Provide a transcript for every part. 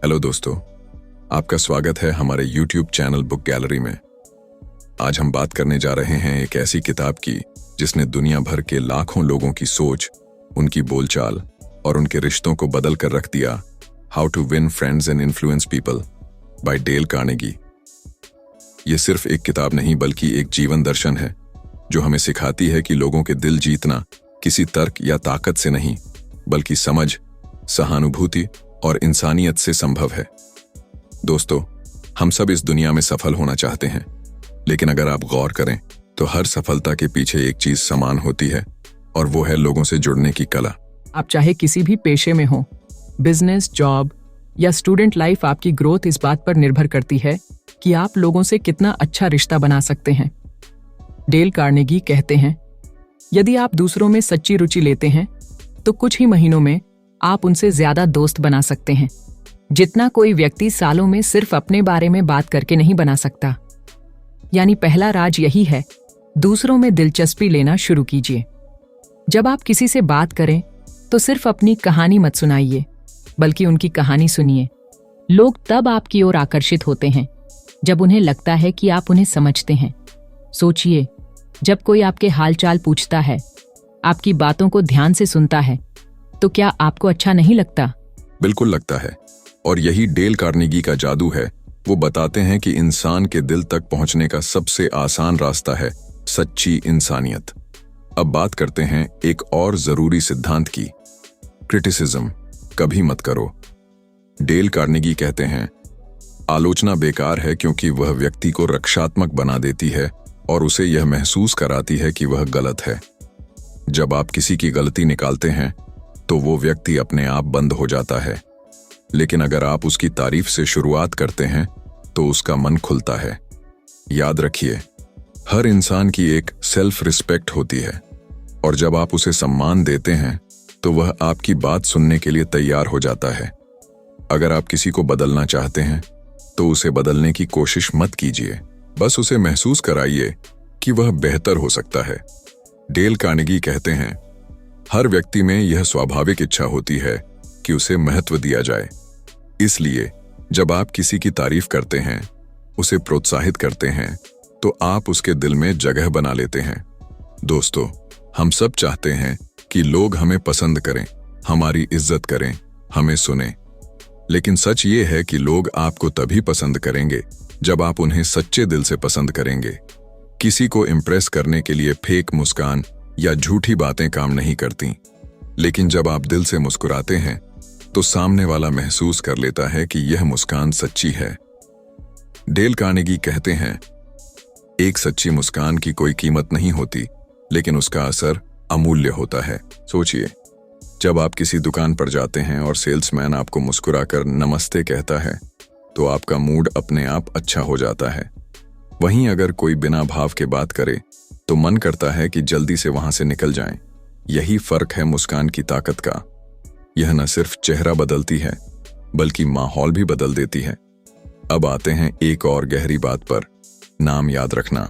Hello दोस्तों, आपका स्वागत है हमारे YouTube चैनल बुक गैलरी में। आज हम बात करने जा रहे हैं एक ऐसी किताब की जिसने दुनिया भर के लाखों लोगों की सोच, उनकी बोलचाल और उनके रिश्तों को बदल कर रख दिया। How to win friends and influence people by Dale Carnegie. ये सिर्फ एक किताब नहीं बल्कि एक जीवन दर्शन है जो हमें सिखाती है कि लोगों के दिल जीतना किसी तर्क या ताकत से नहीं बल्कि समझ, सहानुभूति और इंसानियत से संभव है। दोस्तों, हम सब इस दुनिया में सफल होना चाहते हैं, लेकिन अगर आप गौर करें तो हर सफलता के पीछे एक चीज समान होती है और वो है लोगों से जुड़ने की कला। आप चाहे किसी भी पेशे में हो, बिजनेस, जॉब या स्टूडेंट लाइफ, आपकी ग्रोथ इस बात पर निर्भर करती है कि आप लोगों से कितना अच्छा रिश्ता बना सकते हैं। डेल कार्नेगी कहते हैं, यदि आप दूसरों में सच्ची रुचि लेते हैं तो कुछ ही महीनों में आप उनसे ज्यादा दोस्त बना सकते हैं जितना कोई व्यक्ति सालों में सिर्फ अपने बारे में बात करके नहीं बना सकता। यानी पहला राज यही है, दूसरों में दिलचस्पी लेना शुरू कीजिए। जब आप किसी से बात करें तो सिर्फ अपनी कहानी मत सुनाइए बल्कि उनकी कहानी सुनिए। लोग तब आपकी ओर आकर्षित होते हैं जब उन्हें लगता है कि आप उन्हें समझते हैं। सोचिए, जब कोई आपके हालचाल पूछता है, आपकी बातों को ध्यान से सुनता है, तो क्या आपको अच्छा नहीं लगता? बिल्कुल लगता है, और यही डेल कार्नेगी का जादू है। वो बताते हैं कि इंसान के दिल तक पहुंचने का सबसे आसान रास्ता है सच्ची इंसानियत। अब बात करते हैं एक और जरूरी सिद्धांत की, क्रिटिसिज्म कभी मत करो। डेल कार्नेगी कहते हैं, आलोचना बेकार है क्योंकि वह व्यक्ति को रक्षात्मक बना देती है और उसे यह महसूस कराती है कि वह गलत है। जब आप किसी की गलती निकालते हैं तो वो व्यक्ति अपने आप बंद हो जाता है, लेकिन अगर आप उसकी तारीफ से शुरुआत करते हैं तो उसका मन खुलता है। याद रखिए, हर इंसान की एक सेल्फ रिस्पेक्ट होती है और जब आप उसे सम्मान देते हैं तो वह आपकी बात सुनने के लिए तैयार हो जाता है। अगर आप किसी को बदलना चाहते हैं तो उसे बदलने की कोशिश मत कीजिए, बस उसे महसूस कराइए कि वह बेहतर हो सकता है। डेल कार्नेगी कहते हैं, हर व्यक्ति में यह स्वाभाविक इच्छा होती है कि उसे महत्व दिया जाए। इसलिए जब आप किसी की तारीफ करते हैं, उसे प्रोत्साहित करते हैं, तो आप उसके दिल में जगह बना लेते हैं। दोस्तों, हम सब चाहते हैं कि लोग हमें पसंद करें, हमारी इज्जत करें, हमें सुने। लेकिन सच ये है कि लोग आपको तभी पसंद करेंगे जब आप उन्हें सच्चे दिल से पसंद करेंगे। किसी को इम्प्रेस करने के लिए फेक मुस्कान या झूठी बातें काम नहीं करती, लेकिन जब आप दिल से मुस्कुराते हैं तो सामने वाला महसूस कर लेता है कि यह मुस्कान सच्ची है। डेल कार्नेगी कहते हैं, एक सच्ची मुस्कान की कोई कीमत नहीं होती, लेकिन उसका असर अमूल्य होता है। सोचिए, जब आप किसी दुकान पर जाते हैं और सेल्समैन आपको मुस्कुराकर नमस्ते कहता है तो आपका मूड अपने आप अच्छा हो जाता है। वहीं अगर कोई बिना भाव के बात करे तो मन करता है कि जल्दी से वहां से निकल जाएं। यही फर्क है मुस्कान की ताकत का। यह न सिर्फ चेहरा बदलती है बल्कि माहौल भी बदल देती है। अब आते हैं एक और गहरी बात पर, नाम याद रखना।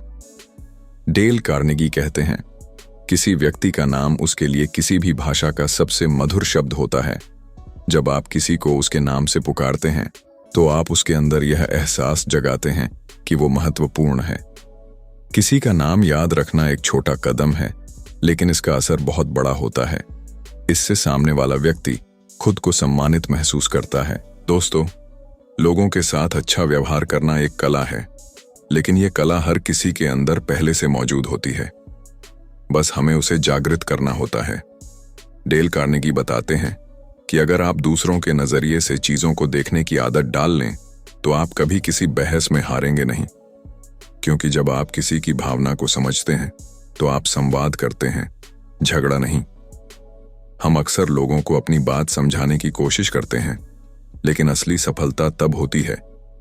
डेल कार्नेगी कहते हैं, किसी व्यक्ति का नाम उसके लिए किसी भी भाषा का सबसे मधुर शब्द होता है। जब आप किसी को उसके नाम से पुकारते हैं तो आप उसके अंदर यह एहसास जगाते हैं कि वो महत्वपूर्ण है। किसी का नाम याद रखना एक छोटा कदम है, लेकिन इसका असर बहुत बड़ा होता है। इससे सामने वाला व्यक्ति खुद को सम्मानित महसूस करता है। दोस्तों, लोगों के साथ अच्छा व्यवहार करना एक कला है, लेकिन यह कला हर किसी के अंदर पहले से मौजूद होती है, बस हमें उसे जागृत करना होता है। डेल कार्नेगी बताते हैं कि अगर आप दूसरों के नजरिए से चीजों को देखने की आदत डाल लें तो आप कभी किसी बहस में हारेंगे नहीं, क्योंकि जब आप किसी की भावना को समझते हैं तो आप संवाद करते हैं, झगड़ा नहीं। हम अक्सर लोगों को अपनी बात समझाने की कोशिश करते हैं, लेकिन असली सफलता तब होती है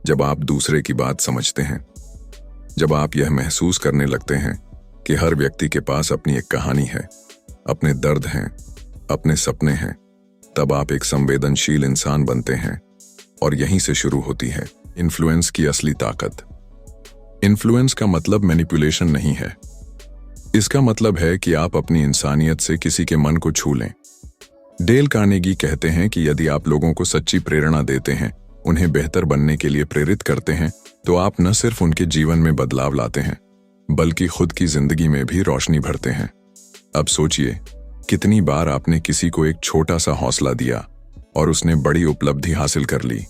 जब आप दूसरे की बात समझते हैं। जब आप यह महसूस करने लगते हैं कि हर व्यक्ति के पास अपनी एक कहानी है, अपने दर्द हैं, अपने सपने हैं, तब आप एक संवेदनशील इंसान बनते हैं। और यहीं से शुरू होती है इन्फ्लुएंस की असली ताकत। इन्फ्लुएंस का मतलब मैनिपुलेशन नहीं है। इसका मतलब है कि आप अपनी इंसानियत से किसी के मन को छू लें। डेल कार्नेगी कहते हैं कि यदि आप लोगों को सच्ची प्रेरणा देते हैं उन्हें बेहतर बनने के लिए प्रेरित करते हैं, तो आप न सिर्फ उनके जीवन में बदलाव लाते हैं, बल्कि खुद की जिंदगी में भी रोशनी भरते हैं। अब सोचिए, कितनी बार आपने किसी को एक छोटा सा हौसला दिया और उसने बड़ी उपलब्धि हासिल कर ली।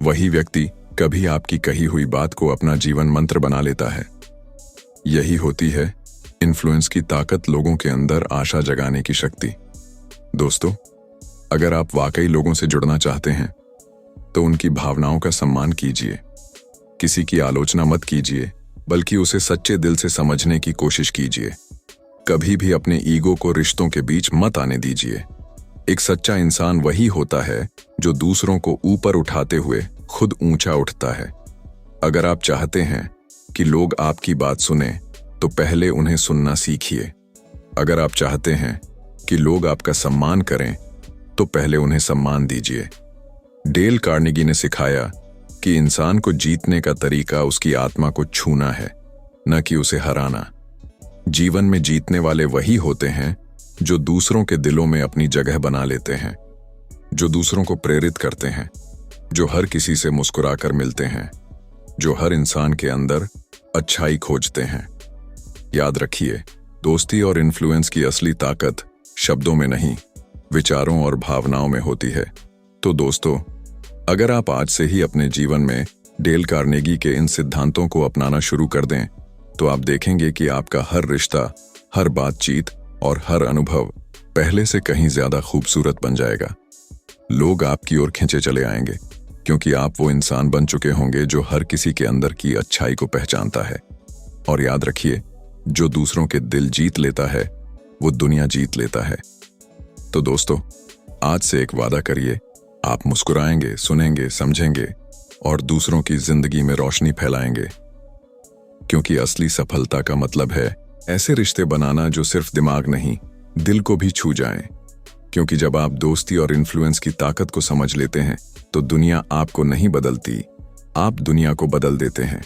वही व्यक्ति कभी आपकी कही हुई बात को अपना जीवन मंत्र बना लेता है। यही होती है इन्फ्लुएंस की ताकत, लोगों के अंदर आशा जगाने की शक्ति। दोस्तों, अगर आप वाकई लोगों से जुड़ना चाहते हैं तो उनकी भावनाओं का सम्मान कीजिए। किसी की आलोचना मत कीजिए, बल्कि उसे सच्चे दिल से समझने की कोशिश कीजिए। कभी भी अपने ईगो को रिश्तों के बीच मत आने दीजिए। एक सच्चा इंसान वही होता है जो दूसरों को ऊपर उठाते हुए खुद ऊंचा उठता है। अगर आप चाहते हैं कि लोग आपकी बात सुने, तो पहले उन्हें सुनना सीखिए। अगर आप चाहते हैं कि लोग आपका सम्मान करें, तो पहले उन्हें सम्मान दीजिए। डेल कार्नेगी ने सिखाया कि इंसान को जीतने का तरीका उसकी आत्मा को छूना है, न कि उसे हराना। जीवन में जीतने वाले वही होते हैं जो दूसरों के दिलों में अपनी जगह बना लेते हैं, जो दूसरों को प्रेरित करते हैं, जो हर किसी से मुस्कुराकर मिलते हैं, जो हर इंसान के अंदर अच्छाई खोजते हैं। याद रखिए, दोस्ती और इन्फ्लुएंस की असली ताकत शब्दों में नहीं, विचारों और भावनाओं में होती है। तो दोस्तों, अगर आप आज से ही अपने जीवन में डेल कार्नेगी के इन सिद्धांतों को अपनाना शुरू कर दें, तो आप देखेंगे कि आपका हर रिश्ता, हर बातचीत और हर अनुभव पहले से कहीं ज्यादा खूबसूरत बन जाएगा। लोग आपकी ओर खींचे चले आएंगे, क्योंकि आप वो इंसान बन चुके होंगे जो हर किसी के अंदर की अच्छाई को पहचानता है। और याद रखिए, जो दूसरों के दिल जीत लेता है, वो दुनिया जीत लेता है। तो दोस्तों, आज से एक वादा करिए, आप मुस्कुराएंगे, सुनेंगे, समझेंगे और दूसरों की जिंदगी में रोशनी फैलाएंगे। क्योंकि असली सफलता का मतलब है ऐसे रिश्ते बनाना जो सिर्फ दिमाग नहीं, दिल को भी छू जाएं। क्योंकि जब आप दोस्ती और इन्फ्लुएंस की ताकत को समझ लेते हैं, तो दुनिया आपको नहीं बदलती, आप दुनिया को बदल देते हैं।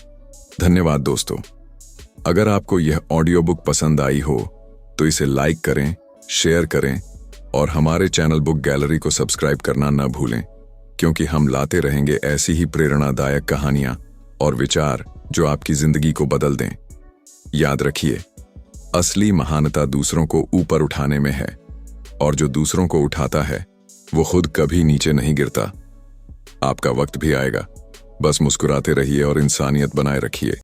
धन्यवाद दोस्तों। अगर आपको यह ऑडियो बुक पसंद आई हो, तो इसे लाइक करें, शेयर करें और हमारे चैनल बुक गैलरी को सब्सक्राइब करना न भूलें, क्योंकि हम लाते रहेंगे ऐसी ही प्रेरणादायक कहानियां और विचार जो आपकी जिंदगी को बदल दें। याद रखिए, असली महानता दूसरों को ऊपर उठाने में है, और जो दूसरों को उठाता है वो खुद कभी नीचे नहीं गिरता। आपका वक्त भी आएगा, बस मुस्कुराते रहिए और इंसानियत बनाए रखिए।